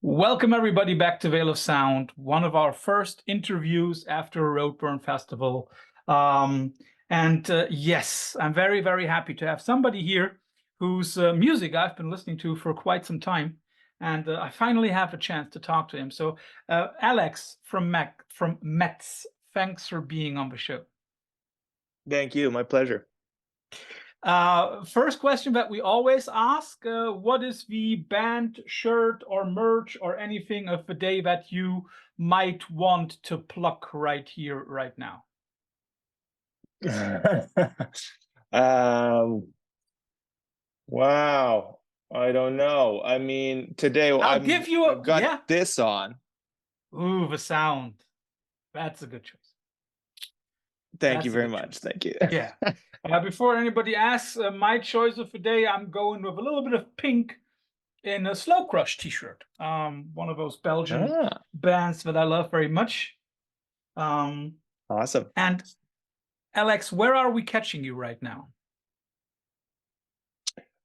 Welcome everybody back to Veil of Sound, one of our first interviews after Roadburn Festival. Yes, I'm very, very happy to have somebody here whose music I've been listening to for quite some time. And I finally have a chance to talk to him. So Alex from METZ, thanks for being on the show. Thank you. My pleasure. First question that we always ask, what is the band shirt or merch or anything of the day that you might want to pluck right here, right now? Wow. I don't know. I mean, today I've got this on. Ooh, the sound. That's a good choice. Thank you very much. Thank you. Yeah. Before anybody asks, my choice of the day, I'm going with a little bit of pink in a Slow Crush t-shirt. One of those Belgian bands that I love very much. Awesome. And Alex, where are we catching you right now?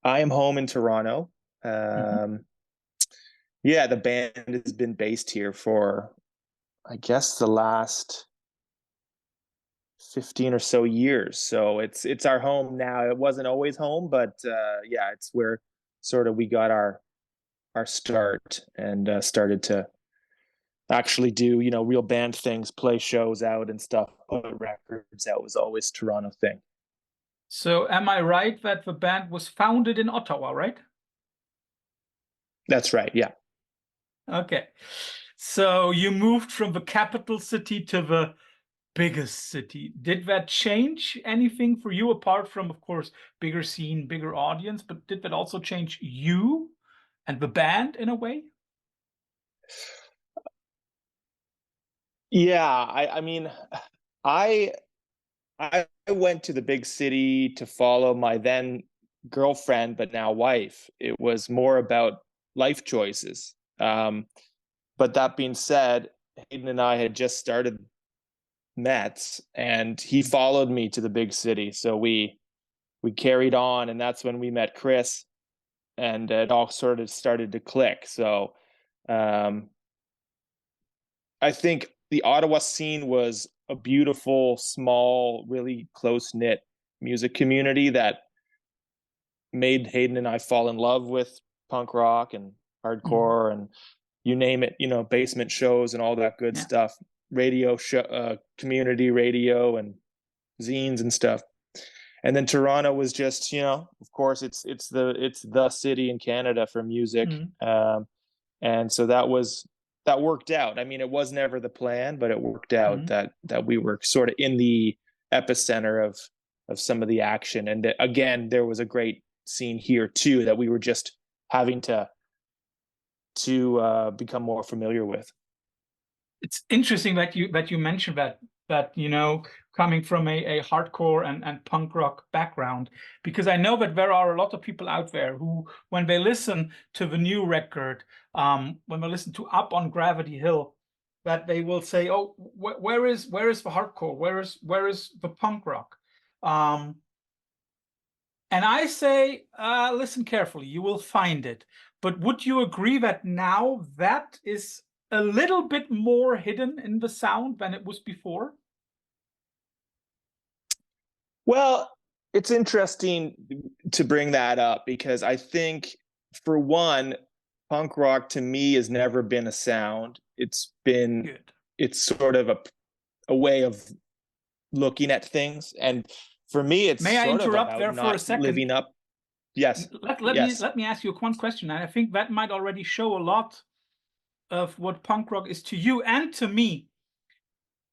I am home in Toronto. Yeah, the band has been based here for, I guess, the last 15 or so years. So it's our home now. It wasn't always home, but yeah, it's where sort of we got our start and started to actually do, real band things, play shows out and stuff, put records. That was always Toronto thing. So am I right that the band was founded in Ottawa, right? That's right, yeah. Okay. So you moved from the capital city to the biggest city. Did that change anything for you apart from, of course, bigger scene, bigger audience, but did that also change you and the band in a way? Yeah, I mean, I went to the big city to follow my then girlfriend, but now wife. It was more about life choices. But that being said, Hayden and I had just started METZ, and he followed me to the big city. So we carried on, and that's when we met Chris, and it all sort of started to click. So I think the Ottawa scene was a beautiful, small, really close-knit music community that made Hayden and I fall in love with punk rock and hardcore and you name it, basement shows and all that good stuff, radio show, community radio and zines and stuff. And then Toronto was just, of course, it's the city in Canada for music. And so that worked out. I mean, it was never the plan, but it worked out that we were sort of in the epicenter of some of the action. And again, there was a great scene here too that we were just having to become more familiar with. It's interesting that you mentioned that coming from a hardcore and punk rock background, because I know that there are a lot of people out there who, when they listen to the new record, when they listen to Up on Gravity Hill, that they will say, "Oh, where is the hardcore? Where is the punk rock?" And I say, listen carefully, you will find it. But would you agree that now that is a little bit more hidden in the sound than it was before? Well, it's interesting to bring that up because I think, for one, punk rock to me has never been a sound. It's sort of a way of looking at things. And for me, it's May I sort interrupt of there about for a not second? living up. Yes. Let me ask you one question, and I think that might already show a lot of what punk rock is to you and to me.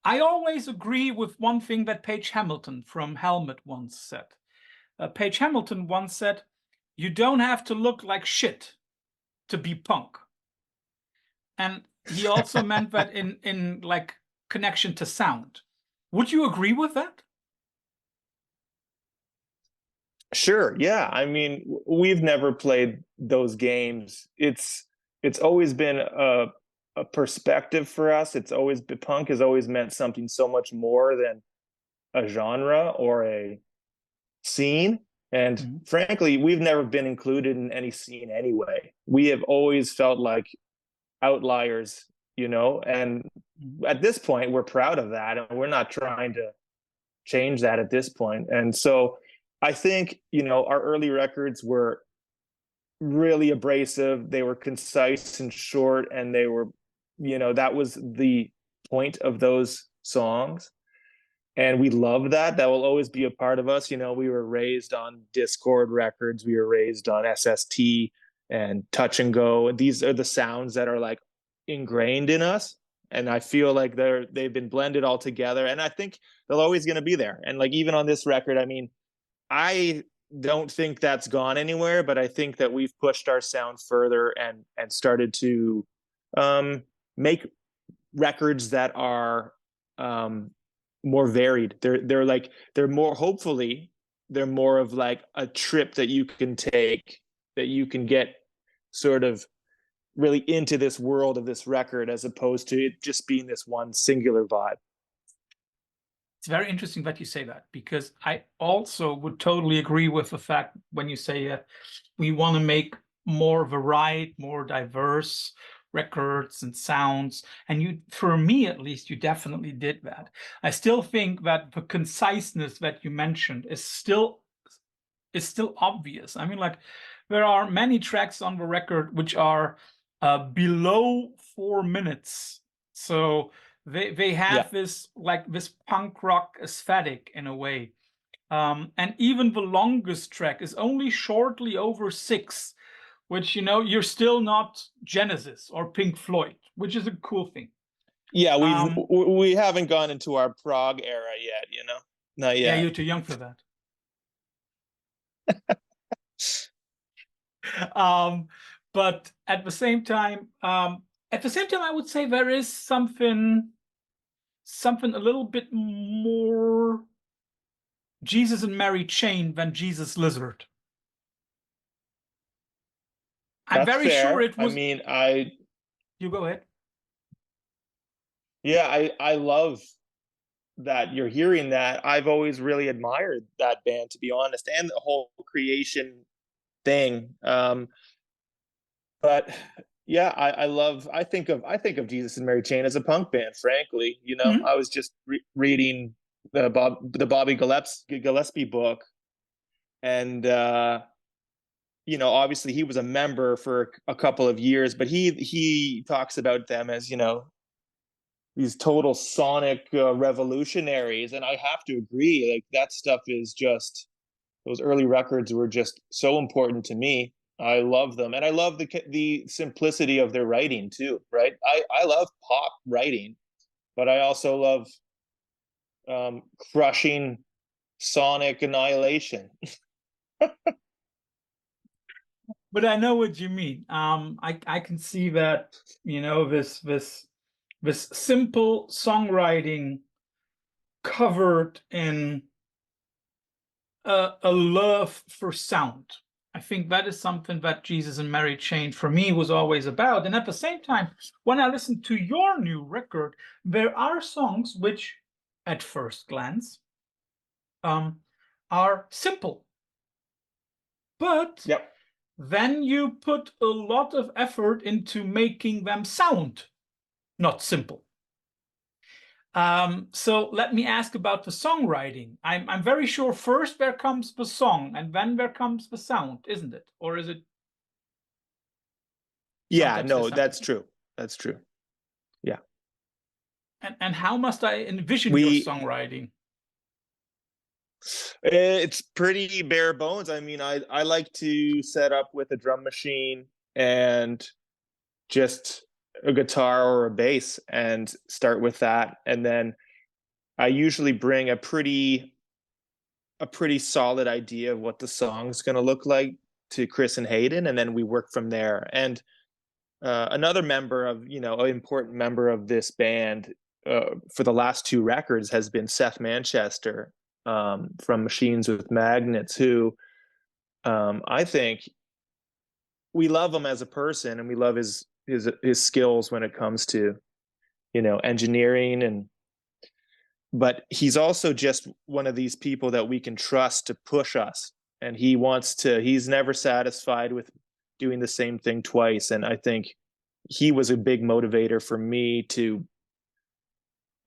I always agree with one thing that Page Hamilton from Helmet once said. Page Hamilton once said, "You don't have to look like shit to be punk." And he also meant that in like connection to sound. Would you agree with that? Sure. Yeah. I mean, we've never played those games. It's always been a perspective for us. Punk has always meant something so much more than a genre or a scene. And frankly, we've never been included in any scene anyway. We have always felt like outliers, and at this point we're proud of that, and we're not trying to change that at this point. And so I think, our early records were really abrasive. They were concise and short, and they were, that was the point of those songs. And we love that. That will always be a part of us. We were raised on Discord records. We were raised on SST and Touch and Go. And these are the sounds that are like ingrained in us. And I feel like they've been blended all together. And I think they're always going to be there. And like, even on this record, I mean, I don't think that's gone anywhere, but I think that we've pushed our sound further and started to make records that are more varied. They're more, hopefully they're more of like a trip that you can take, that you can get sort of really into this world of this record, as opposed to it just being this one singular vibe. It's very interesting that you say that, because I also would totally agree with the fact when you say we want to make more varied, more diverse records and sounds. And for me at least, you definitely did that. I still think that the conciseness that you mentioned is still obvious. I mean, like, there are many tracks on the record which are below 4 minutes. So they have this punk rock aesthetic in a way. And even the longest track is only shortly over 6, which, you're still not Genesis or Pink Floyd, which is a cool thing. Yeah, we haven't gone into our prog era yet, not yet. Yeah, you're too young for that. But at the same time, I would say there is something a little bit more Jesus and Mary Chain than Jesus Lizard. I'm very sure it was. I mean, You go ahead. Yeah, I love that you're hearing that. I've always really admired that band, to be honest, and the whole Creation thing. But yeah, I think of Jesus and Mary Chain as a punk band, frankly. Mm-hmm. I was just reading the Bobby Gillespie book, and obviously he was a member for a couple of years, but he talks about them as, these total sonic revolutionaries. And I have to agree, like, that stuff is just, those early records were just so important to me. I love them, and I love the simplicity of their writing too, right? I love pop writing, but I also love crushing sonic annihilation. But I know what you mean. I can see that, this simple songwriting covered in a love for sound. I think that is something that Jesus and Mary Chain for me was always about. And at the same time, when I listen to your new record, there are songs which, at first glance, are simple. But then you put a lot of effort into making them sound not simple. So let me ask about the songwriting. I'm very sure first there comes the song and then there comes the sound, isn't it? Or is it? Yeah, no, that's true. That's true. Yeah. And how must I envision your songwriting? It's pretty bare bones. I mean, I like to set up with a drum machine and just a guitar or a bass and start with that. And then I usually bring a pretty solid idea of what the song's going to look like to Chris and Hayden, and then we work from there. And another member of, an important member of this band for the last 2 records has been Seth Manchester from Machines with Magnets, who I think we love him as a person, and we love his skills when it comes to, engineering, but he's also just one of these people that we can trust to push us. And he's never satisfied with doing the same thing twice. And I think he was a big motivator for me to,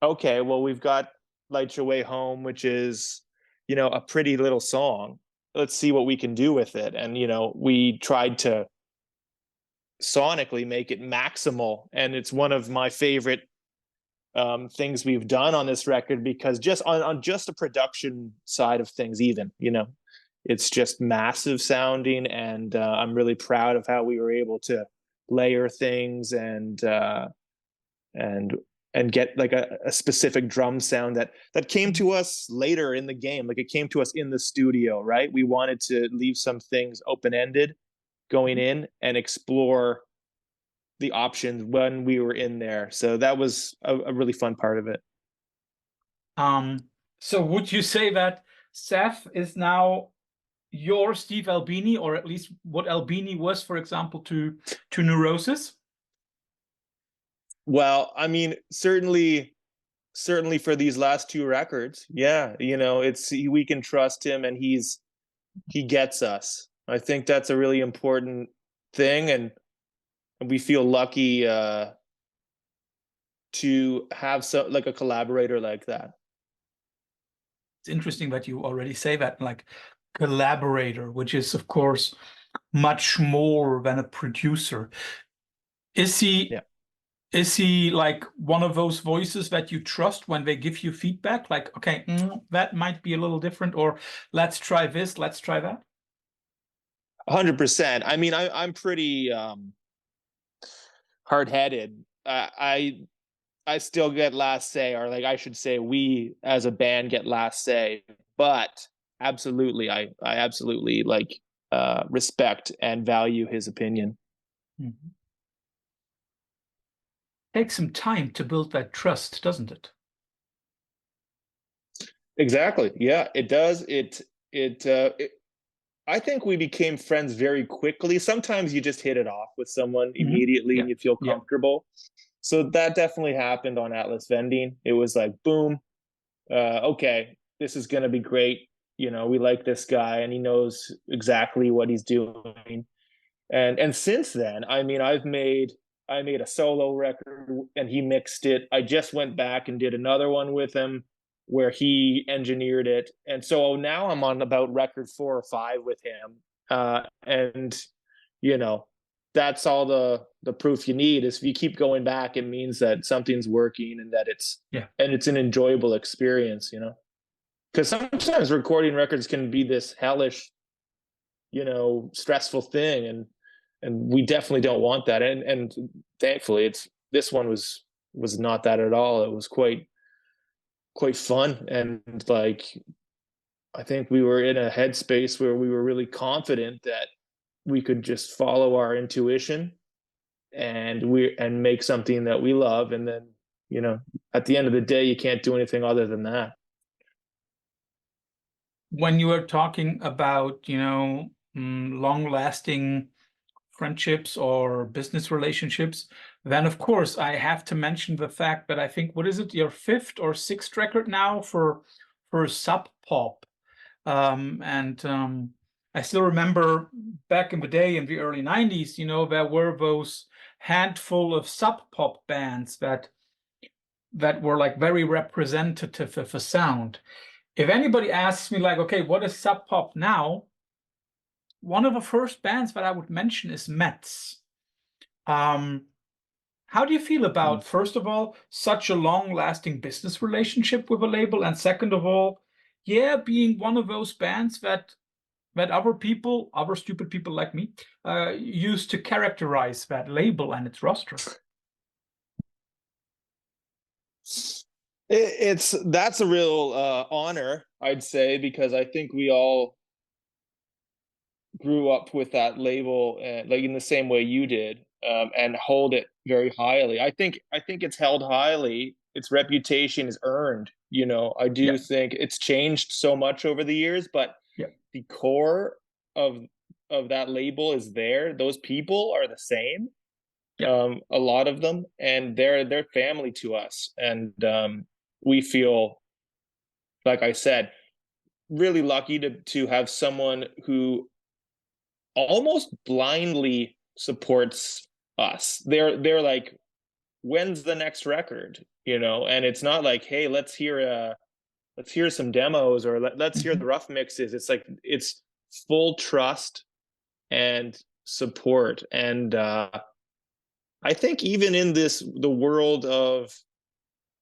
okay, well, we've got Light Your Way Home, which is, a pretty little song. Let's see what we can do with it. And, we tried to sonically make it maximal. And it's one of my favorite things we've done on this record, because just on just the production side of things, even, it's just massive sounding. And I'm really proud of how we were able to layer things and get like a specific drum sound that came to us later in the game. Like, it came to us in the studio, right? We wanted to leave some things open-ended going in and explore the options when we were in there. So that was a really fun part of it. So would you say that Seth is now your Steve Albini, or at least what Albini was, for example, to Neurosis? Well, I mean, certainly for these last two records, yeah, we can trust him, and he gets us. I think that's a really important thing, and we feel lucky to have a collaborator like that. It's interesting that you already say that, like, collaborator, which is of course much more than a producer. Is he? Yeah. Is he like one of those voices that you trust when they give you feedback? Like, okay, that might be a little different, or let's try this, let's try that. 100%. I mean, I'm pretty hard-headed. I still get last say, or like I should say, we as a band get last say. But absolutely, I absolutely respect and value his opinion. Mm-hmm. Takes some time to build that trust, doesn't it? Exactly. Yeah, it does. I think we became friends very quickly. Sometimes you just hit it off with someone immediately, and you feel comfortable. So that definitely happened on Atlas Vending. It was like, boom, okay, this is going to be great. We like this guy, and he knows exactly what he's doing. And since then, I mean, I made a solo record, and he mixed it. I just went back and did another one with him where he engineered it. And so now I'm on about record 4 or 5 with him. And, that's all the proof you need. Is if you keep going back, it means that something's working, and that it's an enjoyable experience, because sometimes recording records can be this hellish, stressful thing. And we definitely don't want that. And thankfully this one was not that at all. It was quite fun. And like, I think we were in a headspace where we were really confident that we could just follow our intuition and make something that we love. And then, at the end of the day, you can't do anything other than that. When you are talking about, long-lasting friendships or business relationships, then of course I have to mention the fact that I think, what is it, your 5th or 6th record now for Sub Pop, I still remember back in the day, in the early 90s, there were those handful of Sub Pop bands that were like very representative of a sound. If anybody asks me, like, okay, what is Sub Pop now? One of the first bands that I would mention is METZ. How do you feel about, first of all, such a long-lasting business relationship with a label, and second of all, being one of those bands that other stupid people like me, use to characterize that label and its roster? That's a real honor, I'd say, because I think we all grew up with that label, like in the same way you did, and hold it very highly. I think it's held highly. Its reputation is earned. I do think it's changed so much over the years, but the core of that label is there. Those people are the same. A lot of them, and they're family to us. And we feel, like I said, really lucky to have someone who almost blindly supports us. They're like, when's the next record? You know, and it's not like, hey, let's hear some demos, or let's hear the rough mixes. It's like, it's full trust and support. And I think even in the world of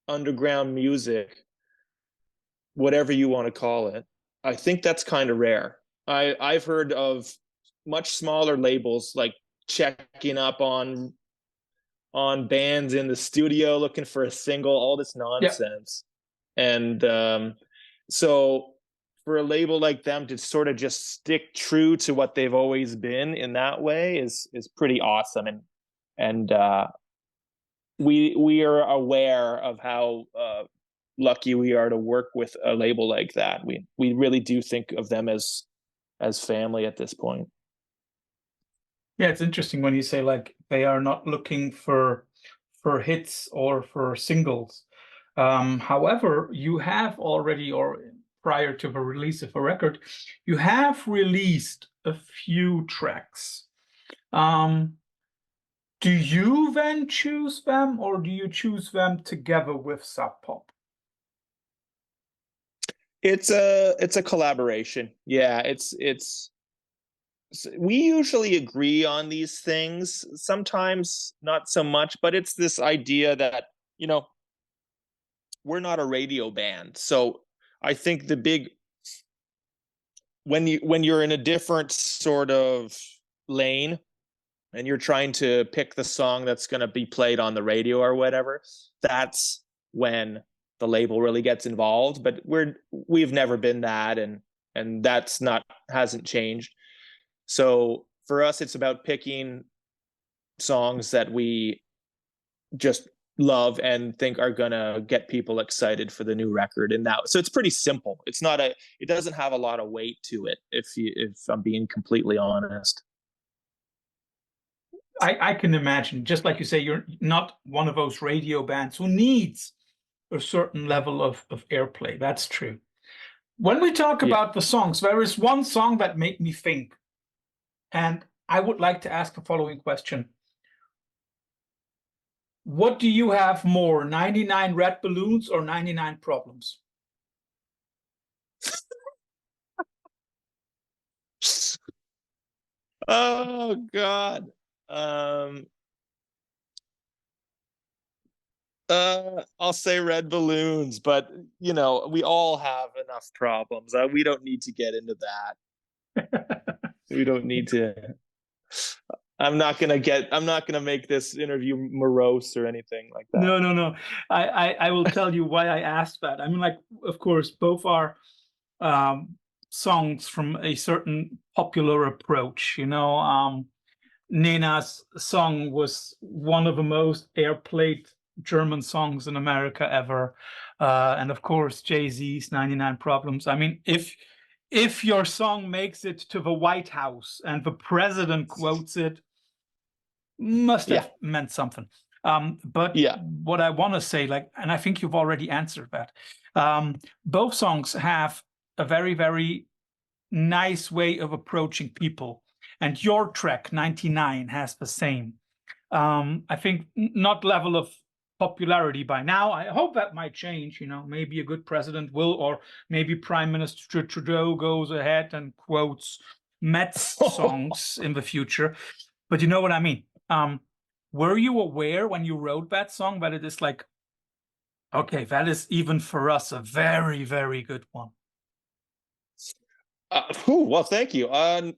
underground music, whatever you want to call it, I think that's kind of rare. I've heard of much smaller labels like checking up on bands in the studio looking for a single, all this nonsense. And so for a label like them to sort of just stick true to what they've always been in that way is pretty awesome. And we are aware of how lucky we are to work with a label like that. We really do think of them as family at this point. Yeah, it's interesting when you say like they are not looking for hits or for singles. However, you have already, or prior to the release of a record, you have released a few tracks. Do you then choose them, or do you choose them together with Sub Pop? It's a collaboration. Yeah, we usually agree on these things, sometimes not so much, but it's this idea that, you know, we're not a radio band. So I think when you're in a different sort of lane and you're trying to pick the song that's going to be played on the radio or whatever, that's when the label really gets involved. But we've never been that, and hasn't changed. So for us, it's about picking songs that we just love and think are gonna get people excited for the new record. And so it's pretty simple. It doesn't have a lot of weight to it, if I'm being completely honest. I can imagine, just like you say, you're not one of those radio bands who needs a certain level of airplay. That's true. When we talk about the songs, there is one song that made me think, and I would like to ask the following question. What do you have more, 99 Red Balloons or 99 Problems? Oh God. I'll say Red Balloons, but you know, we all have enough problems. We don't need to get into that. We don't need to. I'm not gonna make this interview morose or anything like that. No. I will tell you why I asked that. I mean, like, of course, both are songs from a certain popular approach. You know, Nena's song was one of the most airplayed German songs in America ever, and of course, Jay-Z's 99 Problems. I mean, if your song makes it to the White House and the president quotes it, must have meant something. But what I want to say, like, and I think you've already answered that, both songs have a very, very nice way of approaching people. And your track 99 has the same. I think not level of popularity by now. I hope that might change. You know, maybe a good president will, or maybe Prime Minister Trudeau goes ahead and quotes METZ songs in the future. But you know what I mean? Were you aware when you wrote that song that it is like, okay, that is even for us a very, very good one? Well, thank you.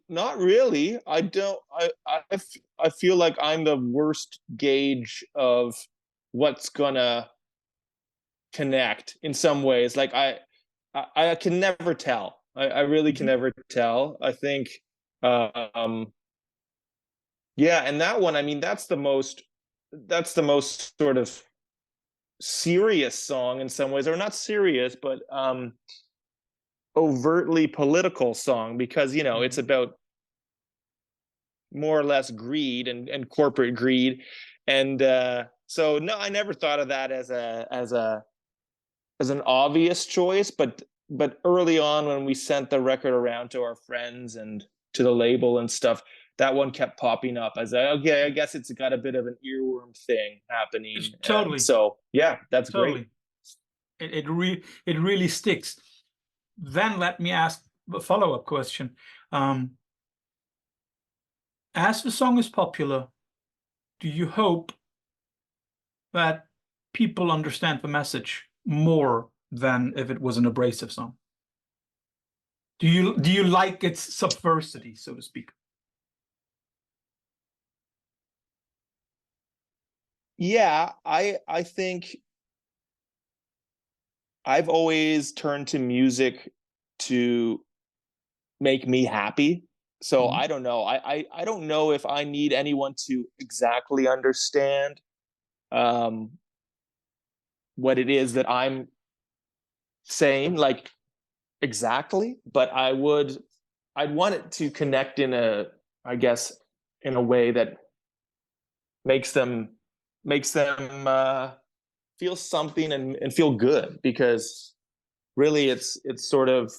Not really. I don't. I feel like I'm the worst gauge of what's gonna connect in some ways. Like I can never tell. I really can never tell. I think, and that one. I mean, that's the most sort of serious song in some ways, or not serious, but overtly political song, because, you know, it's about more or less greed and corporate greed. And so no, I never thought of that as an obvious choice, but early on, when we sent the record around to our friends and to the label and stuff, that one kept popping up as okay, I guess it's got a bit of an earworm thing happening. Totally. So yeah, that's Totally. great. It really sticks. Then let me ask a follow-up question. As the song is popular, do you hope that people understand the message more than if it was an abrasive song? Do you like its subversity, so to speak? Yeah, I think I've always turned to music to make me happy. So Mhm. I don't know. I don't know if I need anyone to exactly understand um, what it is that I'm saying, like exactly, but I'd want it to connect in I guess, in a way that makes them feel something and feel good, because really it's sort of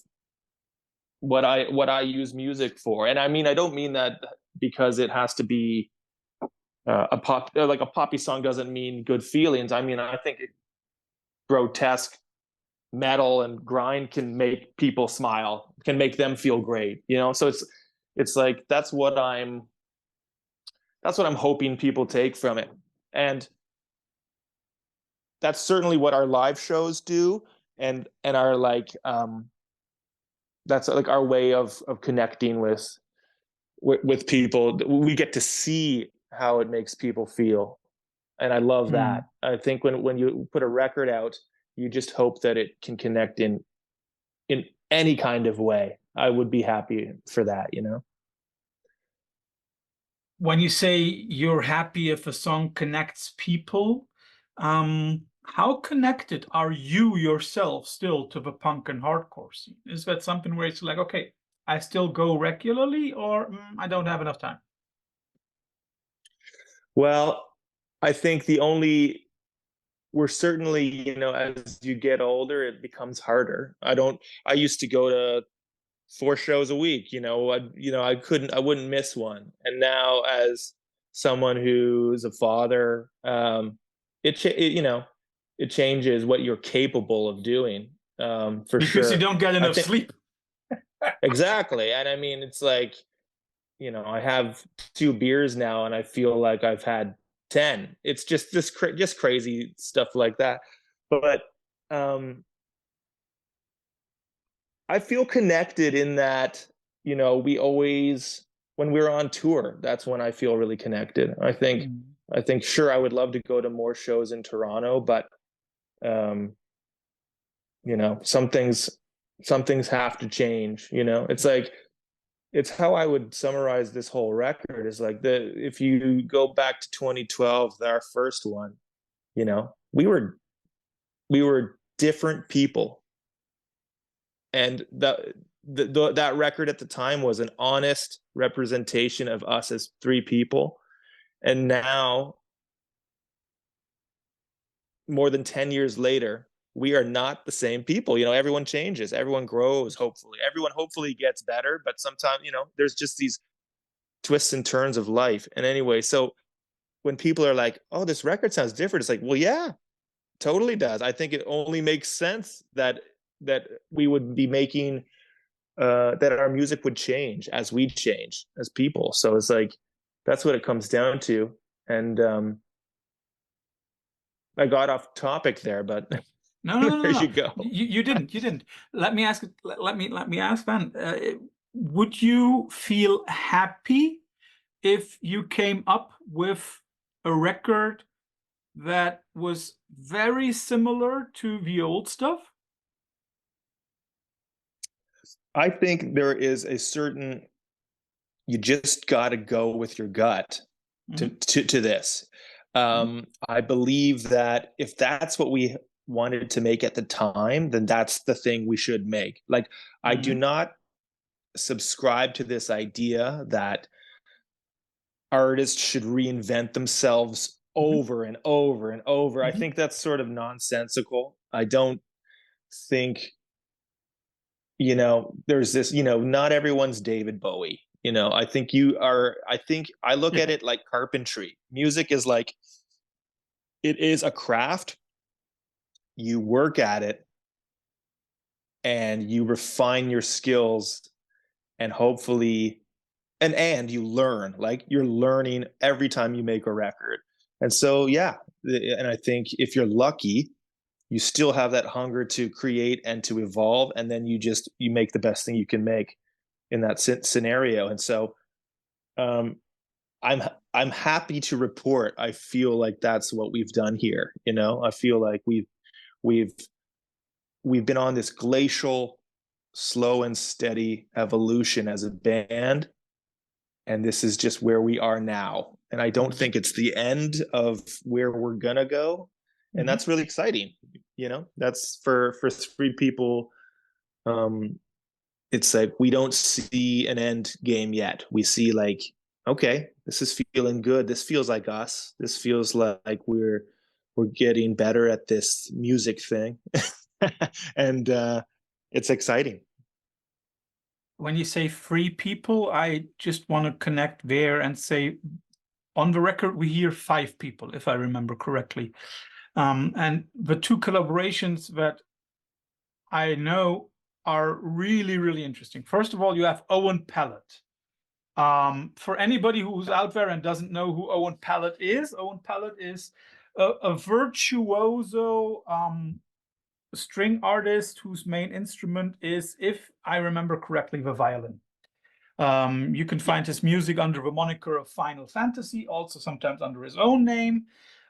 what I use music for. And I mean, I don't mean that because it has to be a pop, like a poppy song doesn't mean good feelings. I mean, I think grotesque metal and grind can make people smile, can make them feel great, you know? So it's like that's what I'm hoping people take from it. And that's certainly what our live shows do, and our like that's like our way of connecting with people. We get to see how it makes people feel, and I love that. Mm. I think when you put a record out, you just hope that it can connect in any kind of way. I would be happy for that, you know. When you say you're happy if a song connects people, how connected are you yourself still to the punk and hardcore scene? Is that something where it's like, okay, I still go regularly, or I don't have enough time? Well, I think the only we're certainly, as you get older, it becomes harder. I used to go to 4 shows a week, I wouldn't miss one. And now, as someone who's a father, it changes what you're capable of doing, for Because you sure. don't get I enough think sleep. exactly. And I mean, it's like, I have 2 beers now and I feel like I've had 10. It's just just crazy stuff like that. But um, I feel connected in that, we always, when we're on tour, that's when I feel really connected. Mm. I think sure, I would love to go to more shows in Toronto, but um, some things have to change, It's like, it's how I would summarize this whole record is like, if you go back to 2012, our first one, we were different people. And that record at the time was an honest representation of us as 3 people. And now, more than 10 years later, we are not the same people. Everyone changes, everyone grows, hopefully. Everyone hopefully gets better, but sometimes, there's just these twists and turns of life. And anyway, so when people are like, oh, this record sounds different, it's like, well, yeah, totally does. I think it only makes sense that we would be making that our music would change as we change as people. So it's like, that's what it comes down to. And I got off topic there, but No, no, no, no, there you no. go. You didn't. You didn't. Let me ask. Let me ask then. Would you feel happy if you came up with a record that was very similar to the old stuff? I think there is a certain, you just got to go with your gut Mhm. to this. Mhm. I believe that if that's what we wanted to make at the time, then that's the thing we should make. Like, I do Mhm. not subscribe to this idea that artists should reinvent themselves Mhm. over and over and over. I Mhm. think that's sort of nonsensical. I don't think, there's this, not everyone's David Bowie. You know, I think I look at it like carpentry. Music is like, it is a craft. You work at it and you refine your skills, and hopefully, and you learn, like you're learning every time you make a record. And so, yeah. And I think if you're lucky, you still have that hunger to create and to evolve. And then you make the best thing you can make in that scenario. And so, um, I'm I'm happy to report. I feel like that's what we've done here. You know, I feel like we've we've been on this glacial, slow and steady evolution as a band, and this is just where we are now. And I don't think it's the end of where we're gonna go, and that's really exciting. You know, that's for three people. It's like we don't see an end game yet. We see like, okay, this is feeling good. This feels like us. This feels like we're getting better at this music thing, and it's exciting. When you say three people, I just want to connect there and say, on the record, we hear five people, if I remember correctly. And the two collaborations that I know are really, really interesting. First of all, you have Owen Pallett. For anybody who's out there and doesn't know who Owen Pallett is a virtuoso string artist whose main instrument is, if I remember correctly, the violin. You can find his music under the moniker of Final Fantasy, also sometimes under his own name.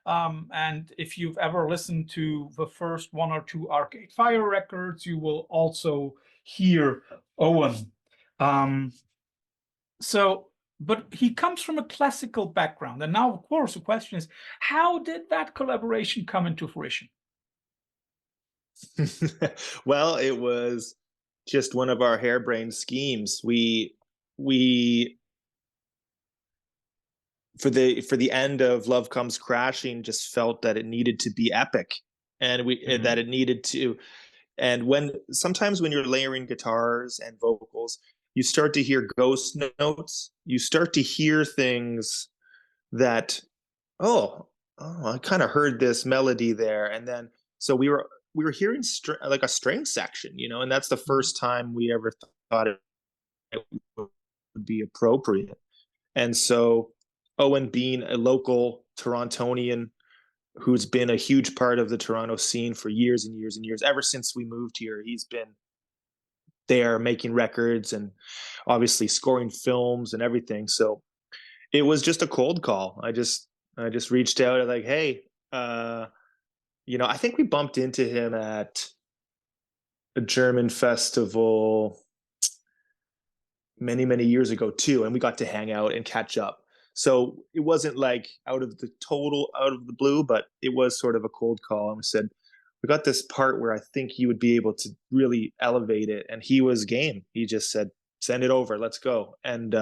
And if you've ever listened to the first one or two Arcade Fire records, you will also hear Owen. But he comes from a classical background. And now, of course, the question is, how did that collaboration come into fruition? Well, it was just one of our harebrained schemes. We for the end of Love Comes Crashing just felt that it needed to be epic, and that it needed to. And when sometimes when you're layering guitars and vocals, you start to hear ghost notes. You start to hear things that, I kind of heard this melody there. And then so we were hearing like a string section, you know, and that's the first time we ever thought it would be appropriate. And so Owen, being a local Torontonian who's been a huge part of the Toronto scene for years and years and years, ever since we moved here, he's been there making records and obviously scoring films and everything. So it was just a cold call. I just reached out and like, hey, you know, I think we bumped into him at a German festival many years ago too, and we got to hang out and catch up. So it wasn't like out of the blue, but it was sort of a cold call. And we said, we got this part where I think you would be able to really elevate it. And he was game. He just said, send it over, let's go. And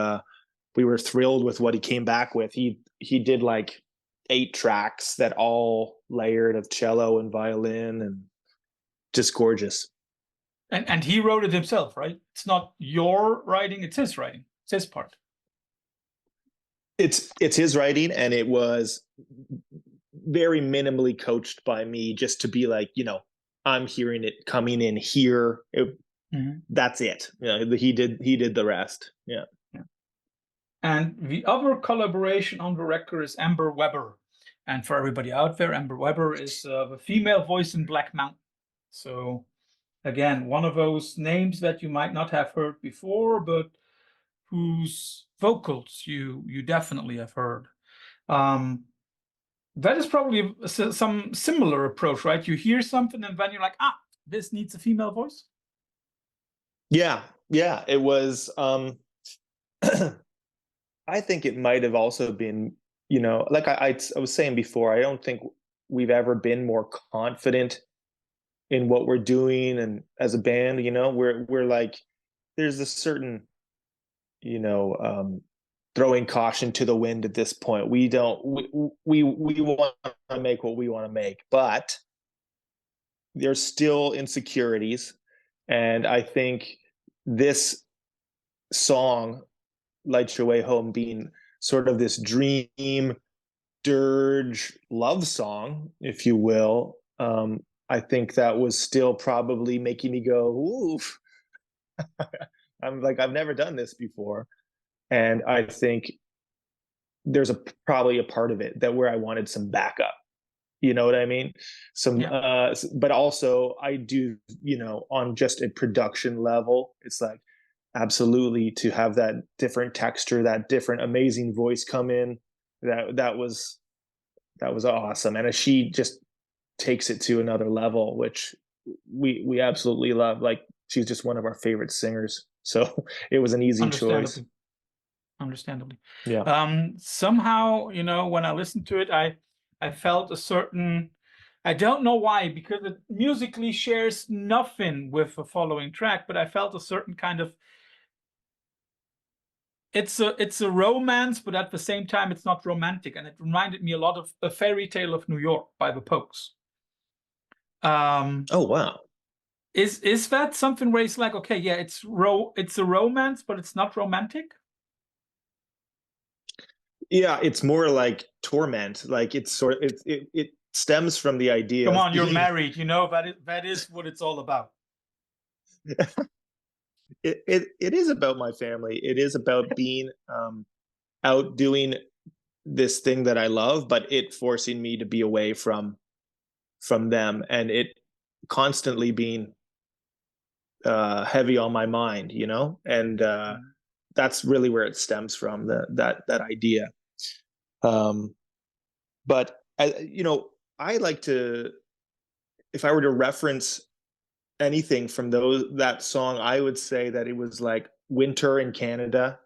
we were thrilled with what he came back with. He did like 8 tracks that all layered of cello and violin, and just gorgeous. And he wrote it himself, right? It's not your writing, it's his writing. It's his part. It's his writing, and it was very minimally coached by me, just to be like, you know, I'm hearing it coming in here. That's it. You know, he did the rest. Yeah. And the other collaboration on the record is Amber Weber. And for everybody out there, Amber Weber is the female voice in Black Mountain. So again, one of those names that you might not have heard before, but whose vocals you definitely have heard. That is probably some similar approach, right? You hear something and then you're like, this needs a female voice. Yeah, it was. I think it might have also been, you know, like I was saying before, I don't think we've ever been more confident in what we're doing, and as a band, you know, we're like, there's a certain, you know, throwing caution to the wind at this point. We want to make what we want to make, but there's still insecurities. And I think this song Light Your Way Home being sort of this dream dirge love song, if you will, I think that was still probably making me go, ooh, I'm like, I've never done this before. And I think there's probably a part of it that where I wanted some backup. You know what I mean? But also I do, on just a production level, it's like absolutely to have that different texture, that different amazing voice come in. That was awesome. And she just takes it to another level, which we absolutely love. Like she's just one of our favorite singers. So it was an easy choice. Understandably. Yeah. Somehow, when I listened to it, I felt a certain, I don't know why, because it musically shares nothing with the following track, but I felt a certain kind of, it's a romance, but at the same time it's not romantic, and it reminded me a lot of A Fairy Tale of New York by the Pogues. Oh wow. Is that something where it's like, okay, yeah, it's a romance, but it's not romantic? Yeah, it's more like torment. Like it's sort of it stems from the idea Come of on, you're being married, that is what it's all about. it is about my family. It is about being out doing this thing that I love, but it forcing me to be away from them, and it constantly being heavy on my mind, and that's really where it stems from, that idea. But I like to, if I were to reference anything from that song, I would say that it was like winter in Canada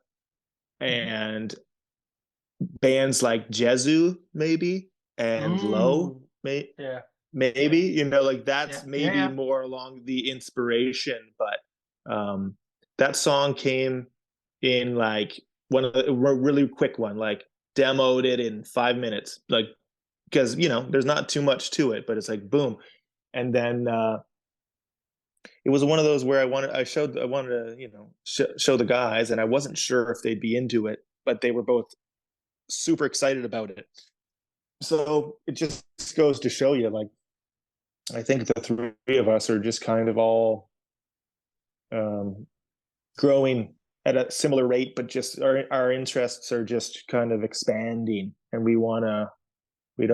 and bands like Jesu maybe and Low Yeah. maybe, like that's Yeah. maybe more along the inspiration. But that song came in like one of the really quick one, like demoed it in 5 minutes, like, because there's not too much to it, but it's like boom. And then it was one of those where I wanted to show the guys, and I wasn't sure if they'd be into it, but they were both super excited about it. So it just goes to show you, like, I think the three of us are just kind of all growing at a similar rate, but just our interests are just kind of expanding, and we don't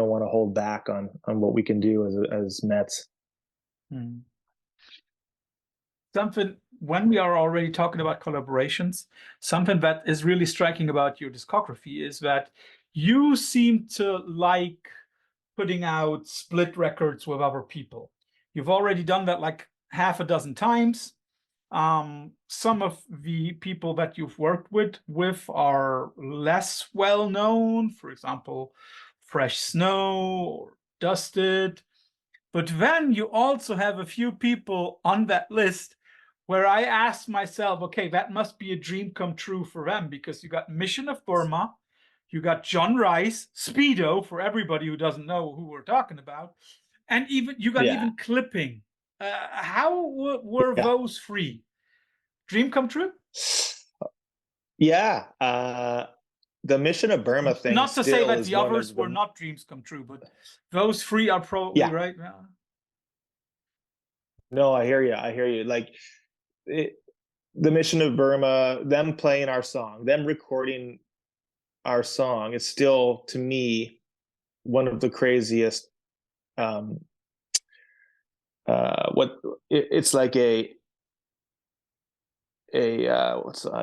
want to hold back on what we can do as METZ. Something, when we are already talking about collaborations, something that is really striking about your discography is that you seem to like putting out split records with other people. You've already done that like half a dozen times. Some of the people that you've worked with are less well known, for example, Fresh Snow or Dusted. But then you also have a few people on that list where I asked myself, okay, that must be a dream come true for them, because you got Mission of Burma, you got John Rice, Speedo, for everybody who doesn't know who we're talking about, and even Clipping. How were those three? Dream come true? Yeah. The Mission of Burma thing, not to say that the others of were not dreams come true, but those three are probably right now. No, I hear you. Like the Mission of Burma, them playing our song, them recording our song is still, to me, one of the craziest. It's like I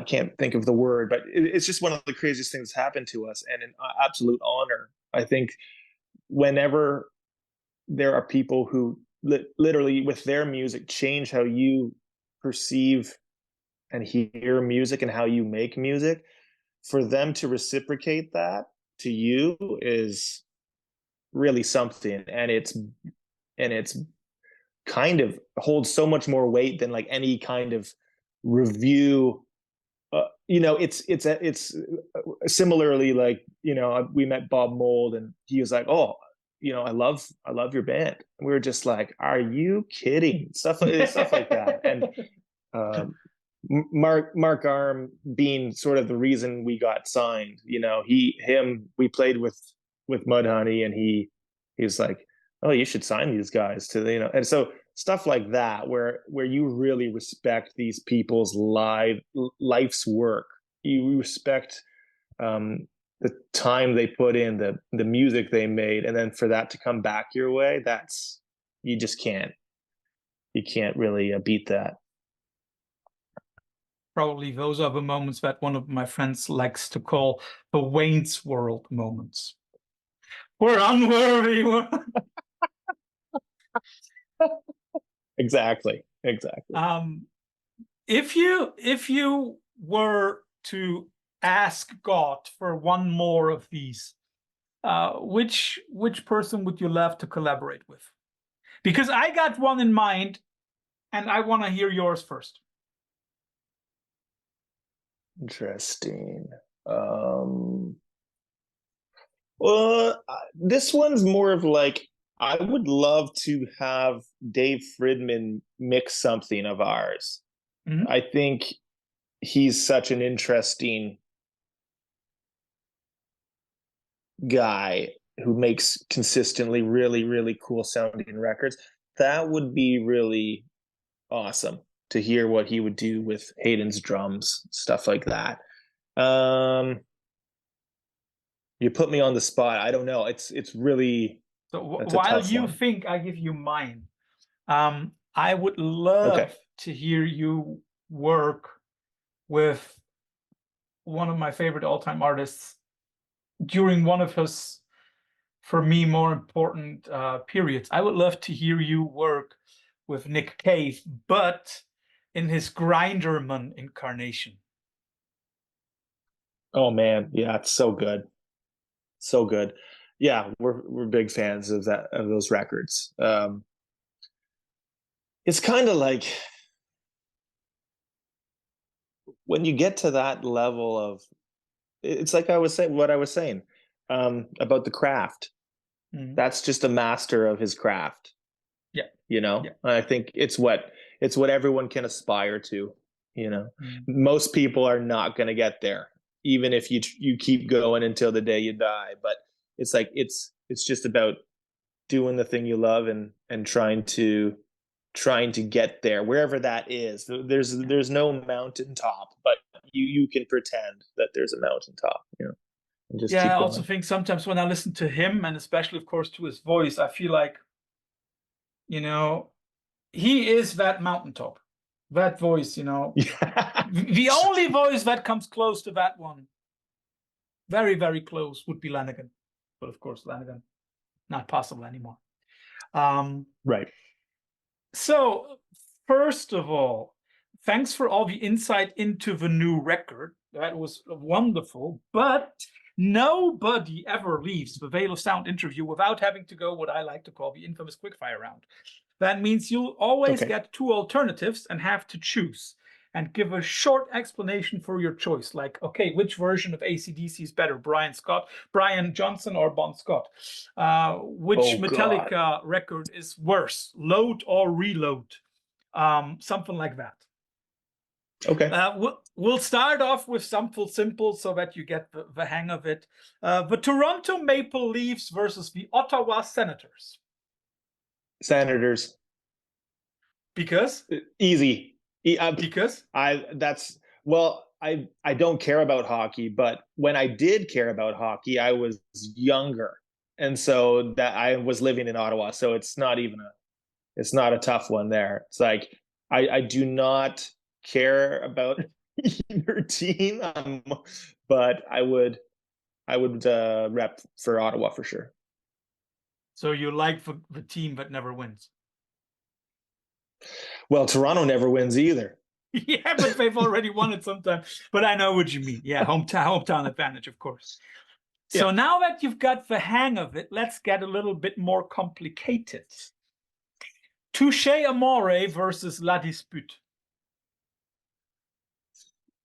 can't think of the word, but it's just one of the craziest things that's happened to us, and an absolute honor. I think whenever there are people who literally with their music change how you perceive and hear music and how you make music, for them to reciprocate that to you is really something. And it's kind of holds so much more weight than like any kind of review. It's similarly, like, we met Bob Mould, and he was like, oh, I love your band. And we were just like, are you kidding? Stuff like that. And Mark Arm being sort of the reason we got signed. We played with Mudhoney, and he's like, oh, you should sign these guys and so stuff like that, where you really respect these people's life's work. You respect the time they put in, the music they made, and then for that to come back your way, you can't really beat that. Probably those are the moments that one of my friends likes to call the Wayne's World moments. We're unworthy. Exactly. If you were to ask God for one more of these, which person would you love to collaborate with? Because I got one in mind, and I want to hear yours first. Interesting. Well, this one's more of like, I would love to have Dave Fridman mix something of ours. Mm-hmm. I think he's such an interesting guy who makes consistently really, really cool sounding records. That would be really awesome to hear what he would do with Hayden's drums, stuff like that. You put me on the spot. I don't know. It's really. So while you think, I give you mine. I would love to hear you work with one of my favorite all-time artists during one of his, for me, more important periods. I would love to hear you work with Nick Cave, but in his Grinderman incarnation. Oh man, yeah, it's so good. So good. Yeah, we're big fans of those records. It's kind of like when you get to that level of, it's like what I was saying about the craft. Mm-hmm. That's just a master of his craft. Yeah. Yeah. I think it's what everyone can aspire to. Most people are not going to get there, even if you keep going until the day you die. But it's like it's just about doing the thing you love and trying to get there, wherever that is. There's no mountaintop, but you can pretend that there's a mountaintop. And just keep I going. also think sometimes when I listen to him, and especially of course to his voice, I feel like he is that mountaintop, that voice. The only voice that comes close to that one, very, very close, would be Lanegan. But of course, Lanegan, not possible anymore. Right. So, first of all, thanks for all the insight into the new record. That was wonderful. But nobody ever leaves the Veil of Sound interview without having to go what I like to call the infamous quickfire round. That means you'll always get two alternatives and have to choose and give a short explanation for your choice. Like, okay, which version of AC/DC is better, Brian Johnson or Bon Scott? Which Metallica record is worse, Load or Reload? Something like that. Okay. We'll start off with something simple so that you get the hang of it. The Toronto Maple Leafs versus the Ottawa Senators. Senators. Because? Easy. Because? I don't care about hockey, but when I did care about hockey, I was younger. And so that I was living in Ottawa. So it's not a tough one there. It's like, I do not care about either team, but I would rep for Ottawa for sure. So you like the team that never wins? Well, Toronto never wins either. Yeah, but they've already won it sometime. But I know what you mean. Yeah, hometown advantage, of course. So now that you've got the hang of it, let's get a little bit more complicated. Touche Amore versus La Dispute.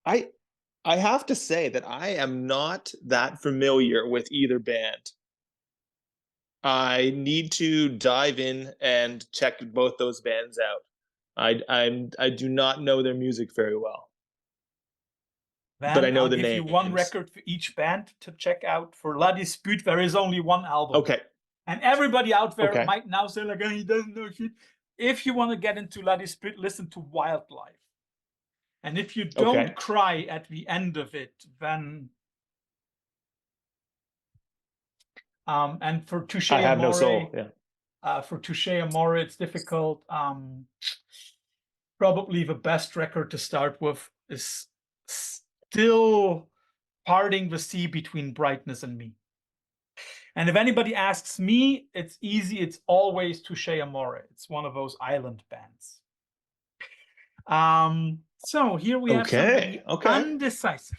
I have to say that I am not that familiar with either band. I need to dive in and check both those bands out. I do not know their music very well, but I Then know I'll the give you one names. record for each band to check out. For La Dispute, there is only one album. Okay. And everybody out there Okay. might now say, like, oh, he doesn't know shit. If you want to get into La Dispute, listen to Wildlife. And if you don't Okay. cry at the end of it, then and for Touche I have no Amore, soul. Yeah. for Touche Amore, it's difficult. Probably the best record to start with is still Parting the Sea Between Brightness and Me. And if anybody asks me, it's easy. It's always Touche Amore. It's one of those island bands. So here we have somebody undecisive.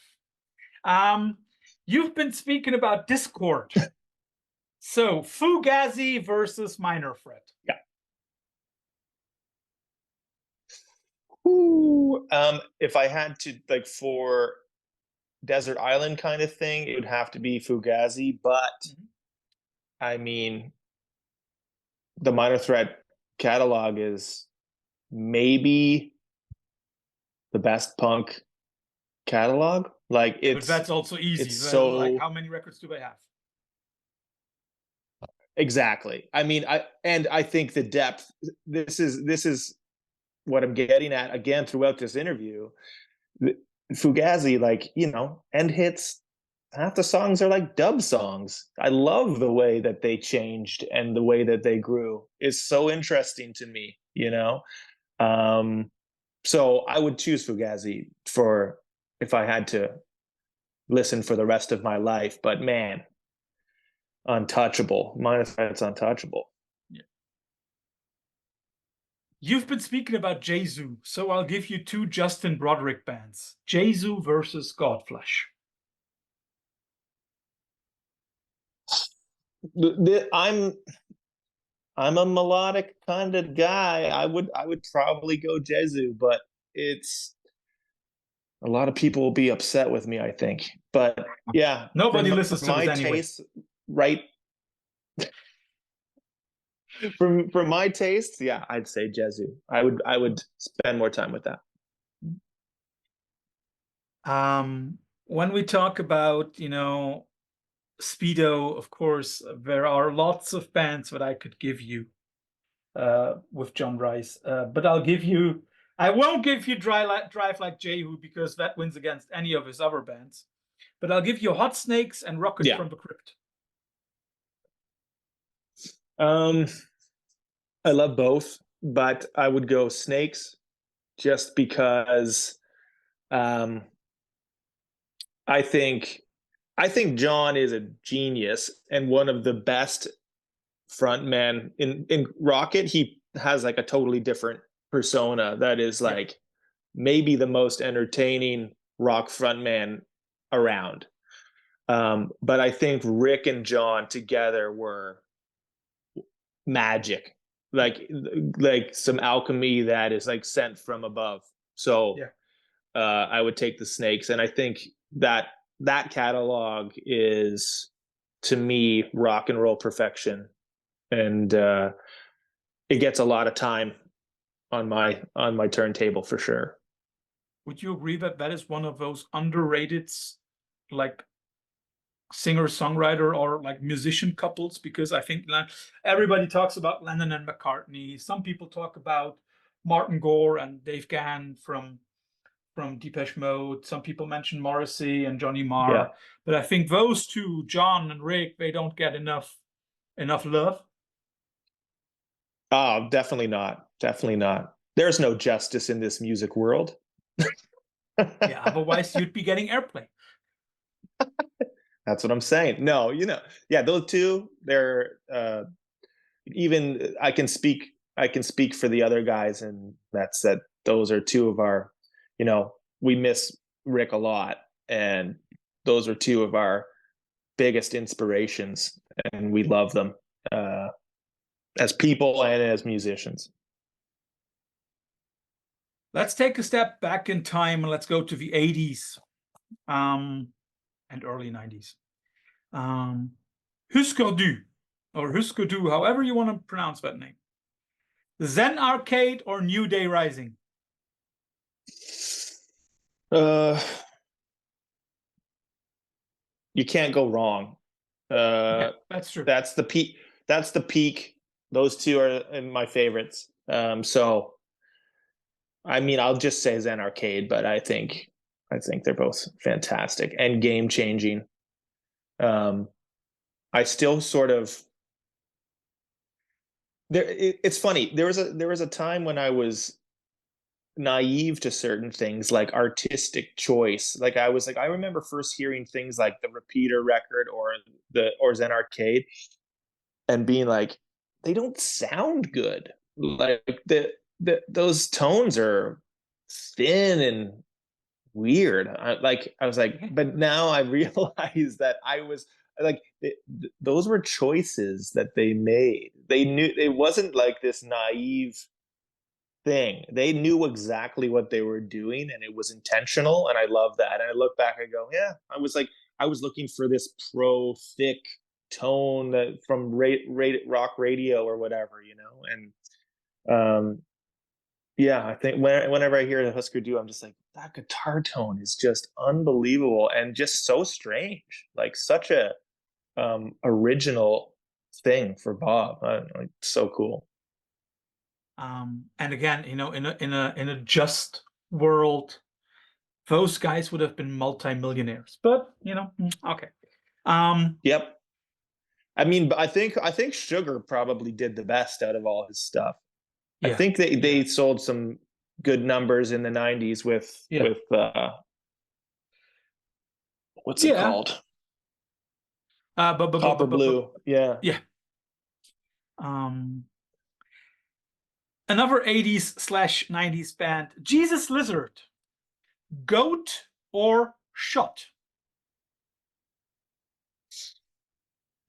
You've been speaking about Discord. So Fugazi versus Minor Threat. Yeah. Ooh, if I had to, like, for desert island kind of thing, it would have to be Fugazi, but I mean, the Minor Threat catalog is maybe the best punk catalog. Like, But that's also easy. it's so, like, how many records do they have? exactly. I mean, I think the depth, this is what I'm getting at again throughout this interview. Fugazi, like, end hits, half the songs are like dub songs. I love the way that they changed and the way that they grew. It's so interesting to me, So I would choose Fugazi for if I had to listen for the rest of my life. But man, untouchable. Minor Threat's untouchable. Yeah. You've been speaking about Jesu, so I'll give you two Justin Broderick bands. Jesu versus Godflesh. I'm a melodic kind of guy. I would probably go Jesu, but it's a lot of people will be upset with me, I think. But yeah, nobody listens to my taste, right? For my taste, yeah, I'd say Jesu. I would spend more time with that. When we talk about, Speedo, of course, there are lots of bands that I could give you with John Rice, but I won't give you Drive Like Jehu because that wins against any of his other bands. But I'll give you Hot Snakes and Rocket from the Crypt. I love both, but I would go Snakes just because I think John is a genius and one of the best frontmen in Rocket. He has like a totally different persona that is like maybe the most entertaining rock frontman around. But I think Rick and John together were magic, like some alchemy that is like sent from above. So I would take the Snakes, and I think that catalog is, to me, rock and roll perfection, and it gets a lot of time on my turntable for sure. Would you agree that that is one of those underrated, like, singer-songwriter or like musician couples? Because I think everybody talks about Lennon and McCartney. Some people talk about Martin Gore and Dave Gahan from Depeche Mode. Some people mention Morrissey and Johnny Marr. But I think those two, John and Rick, they don't get enough love. Oh, definitely not. Definitely not. There's no justice in this music world. Yeah, otherwise you'd be getting airplay. That's what I'm saying. No, those two, they're even I can speak for the other guys, and that's that those are two of our, we miss Rick a lot, and those are two of our biggest inspirations, and we love them as people and as musicians. Let's take a step back in time and let's go to the 80s and early 90s. Husker Du, or Husker Du, however you want to pronounce that name. Zen Arcade or New Day Rising? You can't go wrong. Yeah, that's true. That's the peak. That's the peak. Those two are in my favorites. So I mean, I'll just say Zen Arcade, but I think they're both fantastic and game changing. I still sort of there. It's funny. There was a time when I was naive to certain things like artistic choice. Like I remember first hearing things like the Repeater record or Zen Arcade and being like, they don't sound good. Like those tones are thin and weird. I was like, but now I realize that I was like, those were choices that they made. They knew it wasn't like this naive thing. They knew exactly what they were doing and it was intentional. And I love that. And I look back and go, yeah, I was looking for this pro thick tone that from rock radio or whatever, you know? And yeah, I think whenever I hear the Husker Du, I'm just like, that guitar tone is just unbelievable and just so strange. Like such a original thing for Bob. Like, so cool. And again, you know, in a just world, those guys would have been multimillionaires. But you know, okay. Yep. I mean, I think Sugar probably did the best out of all his stuff. Yeah. I think they sold some good numbers in the 90s with what's it called? Copper Blue. Yeah. Yeah. Another 80s/90s band, Jesus Lizard, Goat or Shot?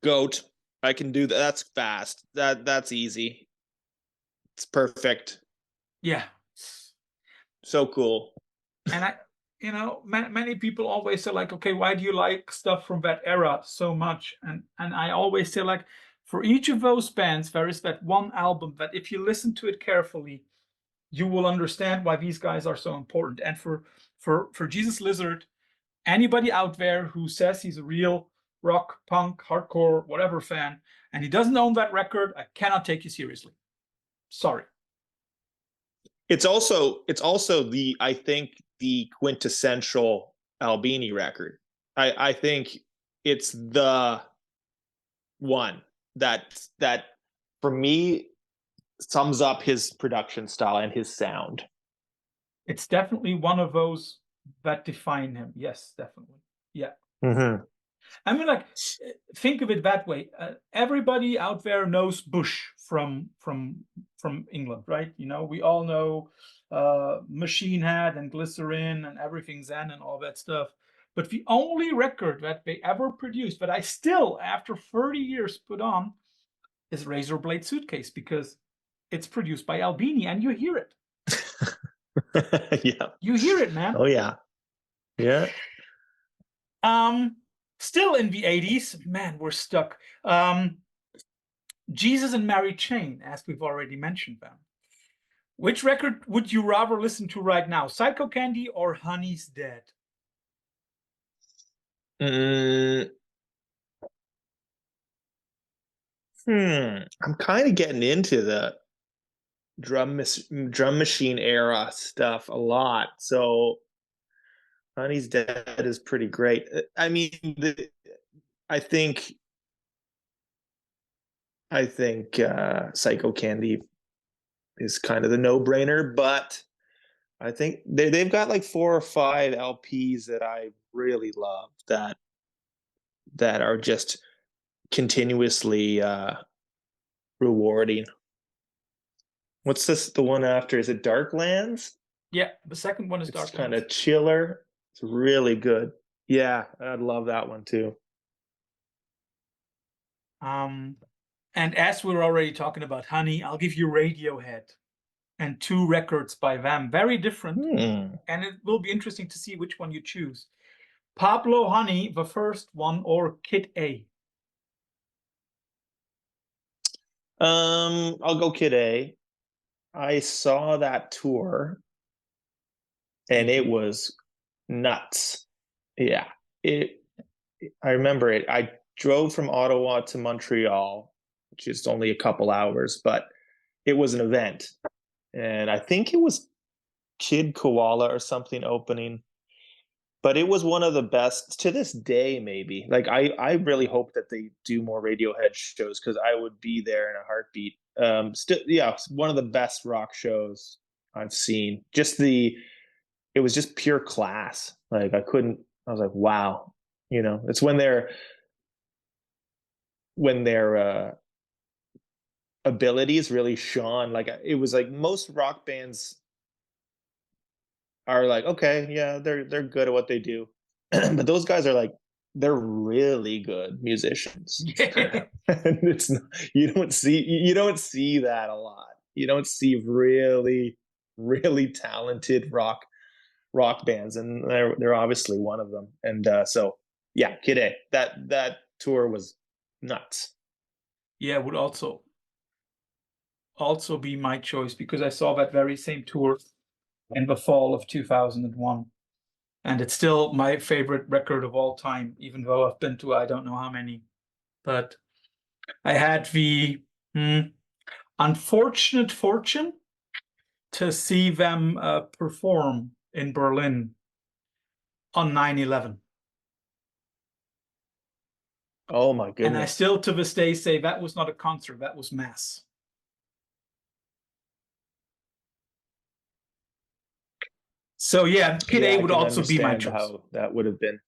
Goat. I can do that. That's fast. That's easy. It's perfect. Yeah. So cool. And you know, many people always say like, okay, why do you like stuff from that era so much? And I always say like, for each of those bands, there is that one album that if you listen to it carefully, you will understand why these guys are so important. And for Jesus Lizard, anybody out there who says he's a real rock, punk, hardcore, whatever fan, and he doesn't own that record, I cannot take you seriously. Sorry. It's also I think the quintessential Albini record. I think it's the one that for me sums up his production style and his sound. It's definitely one of those that define him. Yes, definitely. Yeah. Mm-hmm. I mean, like, think of it that way. Everybody out there knows Bush from England, right? You know, we all know Machine Head and Glycerin and Everything Zen and all that stuff. But the only record that they ever produced that I still, after 30 years, put on is Razor Blade Suitcase, because it's produced by Albini and you hear it. Yeah. You hear it, man. Oh yeah. Yeah. Still in the 80s, man, we're stuck. Jesus and Mary Chain, as we've already mentioned them. Which record would you rather listen to right now, Psycho Candy or Honey's Dead? I'm kind of getting into the drum machine era stuff a lot. So Honey's Dead is pretty great. I mean, I think Psycho Candy is kind of the no-brainer, but I think they've got like 4 or 5 LPs that I really love that are just continuously rewarding. What's this? The one after? Is it Darklands? Yeah, the second one is Darklands. It's kind of chiller. It's really good. Yeah, I love that one too. And as we're already talking about Honey, I'll give you Radiohead and 2 records by them. Very different. And it will be interesting to see which one you choose. Pablo Honey, the first one, or Kid A? I'll go Kid A. I saw that tour and it was nuts. Yeah. It I remember it. I drove from Ottawa to Montreal, which is only a couple hours, but it was an event. And I think it was Kid Koala or something opening. But it was one of the best to this day, maybe. Like I really hope that they do more Radiohead shows because I would be there in a heartbeat. Still, yeah, it's one of the best rock shows I've seen. It was just pure class. Like I was like, wow, it's when their abilities really shone. Like it was like most rock bands are like, okay, yeah, they're good at what they do, but those guys are like, they're really good musicians. Yeah. And you don't see that a lot. You don't see really really talented rock bands, and they're obviously one of them. And so yeah, Kid A, that tour was nuts. Yeah, would also be my choice because I saw that very same tour in the fall of 2001. And it's still my favorite record of all time, even though I've been to I don't know how many. But I had the unfortunate fortune to see them perform in Berlin on 9/11. Oh my And I goodness. still to this day say that was not a concert, that was mass. So yeah, Kid Yeah, A I would can also be my understand choice. how that would have been.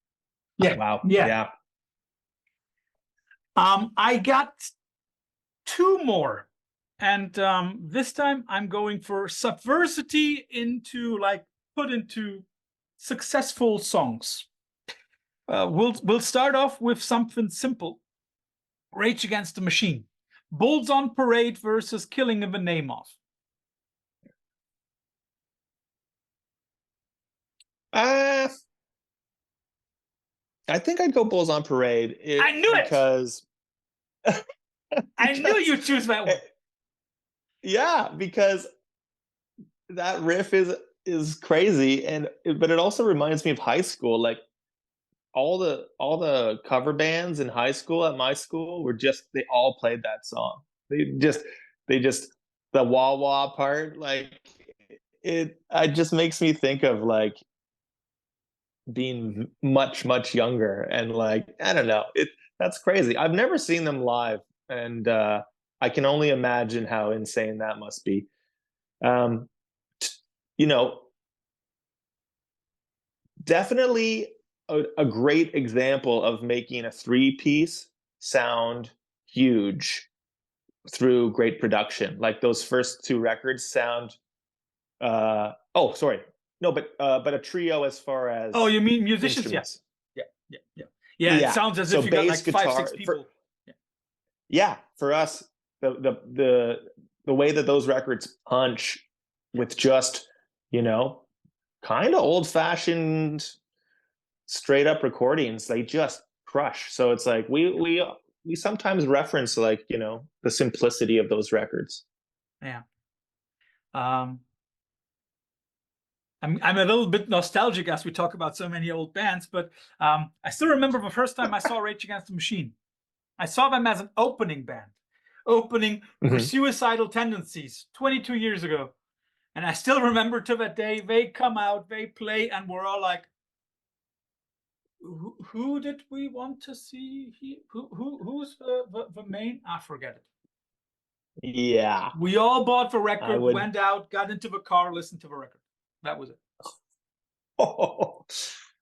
Yeah, Wow. yeah. Yeah. I got two more. And this time I'm going for subversity put into successful songs. We'll start off with something simple. Rage Against the Machine. Bulls on Parade versus Killing in the Name of. Uh, I think I'd go Bulls on Parade. I knew it. Because I knew you'd choose that one. Yeah, because that riff is crazy, but it also reminds me of high school. Like all the cover bands in high school at my school they all played that song. They just the wah wah part, like it just makes me think of like being much much younger, and like I don't know, that's crazy. I've never seen them live, and I can only imagine how insane that must be. um you know Definitely a great example of making a three-piece sound huge through great production. Like those first two records sound oh sorry, no, but a trio as far Oh, as you mean musicians? Yeah. instruments. Yeah. Yeah. Yeah. Yeah. It Yeah, sounds as so if you got bass like five, guitar six people. Yeah. yeah, for us, the way that those records punch with just, you know kind of old fashioned straight up recordings, they just crush. So it's like we sometimes reference, like, the simplicity of those records. Yeah. Um, I'm a little bit nostalgic as we talk about so many old bands, but I still remember the first time I saw Rage Against the Machine. I saw them as an opening band, opening for Mhm. Suicidal Tendencies 22 years ago. And I still remember to that day, they come out, they play, and we're all like, who did we want to see here? Who's the main? I forget it. Yeah, We all bought the I record, would. went out, got into the car, listened to the record. That was it.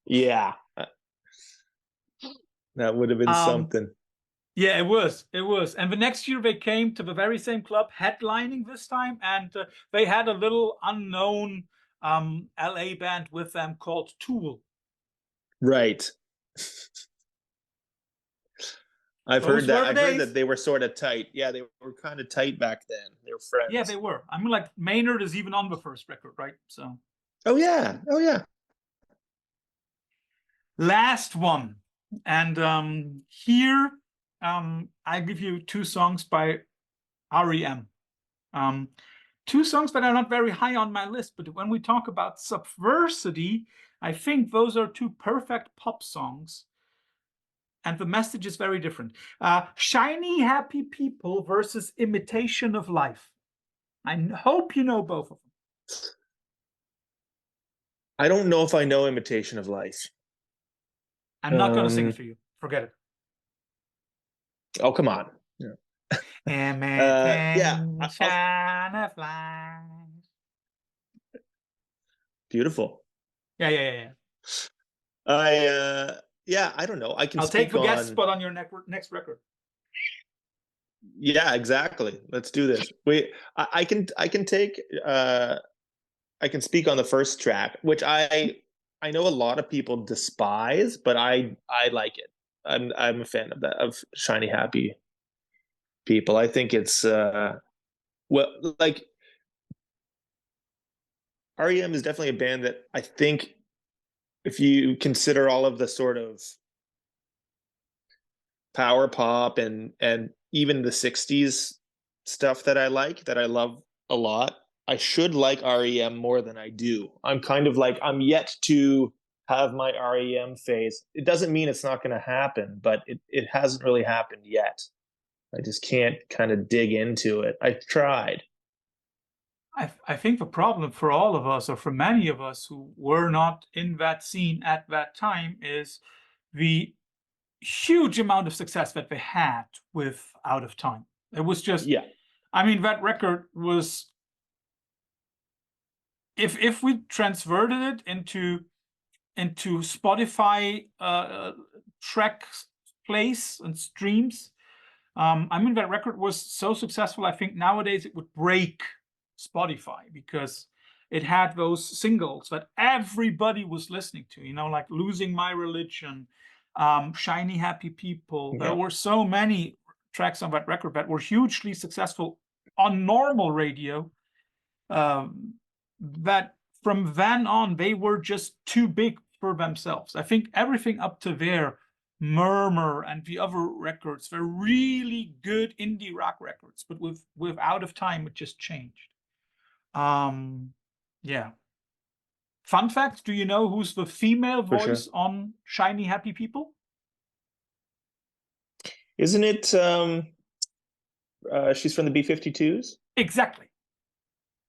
Yeah, that would have been Um, something. yeah, it was. It was. And the next year they came to the very same club, headlining this time, and they had a little unknown LA band with them called Tool. Right. I've heard Those that. were the I've heard that days. they were sort of tight. Yeah, they were kind of tight back then. They were Yeah, they friends. were. I mean, like Maynard is even on the first record, right? So Oh yeah. Oh yeah. last one, and here I give you two songs by REM. two songs that are not very high on my list, but when we talk about subversity, I think those are two perfect pop songs. And the message is very different. Shiny Happy People versus Imitation of Life. I hope you know both of them. I don't know if I know Imitation of Life. I'm not going to sing it for you. Forget it. Oh, come on. Yeah. Imitation of Life. Beautiful. Yeah. I don't know. I can I'll speak take the guest on. spot on your next record. Yeah, exactly. Let's do this. I can take. I can speak on the first track, which I know a lot of people despise, but I like it. I'm a fan of that, of Shiny Happy People. I think it's like REM is definitely a band that I think, if you consider all of the sort of power pop and even the 60s stuff that I love a lot, I should like REM more than I do. I'm kind of like, I'm yet to have my REM phase. It doesn't mean it's not going to happen, but it hasn't really happened yet. I just can't kind of dig into it. I've tried. I think the problem for all of us, or for many of us who were not in that scene at that time, is the huge amount of success that they had with Out of Time. It was just, Yeah. I mean, that record was, if we transverted it into Spotify track plays and streams, I mean, that record was so successful, I think nowadays it would break Spotify, because it had those singles that everybody was listening to, you know, like Losing My Religion, Shiny Happy People. Yeah. There were so many tracks on that record that were hugely successful on normal radio, that from then on, they were just too big for themselves. I think everything up to there, Murmur and the other records, were really good indie rock records, but with Out of Time, it just changed. Yeah. Fun fact, do you know who's the female voice sure. on Shiny Happy People? Isn't it she's from the B-52s? Exactly.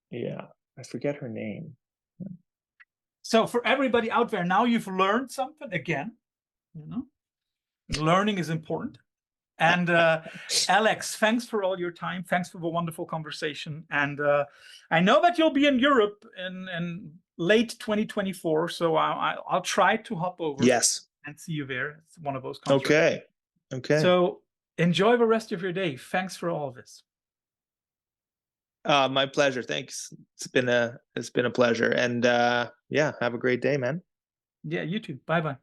Yeah. I forget her name. So for everybody out there, now you've learned something again. You know, learning is important. And Alex, thanks for all your time. Thanks for the wonderful conversation. And I know that you'll be in Europe in late 2024, so I'll try to hop over. Yes. And see you there. It's one of those concerts. Okay. So enjoy the rest of your day. Thanks for all of this. My pleasure. Thanks. It's been a pleasure. And yeah, have a great day, man. Yeah, you too. Bye-bye.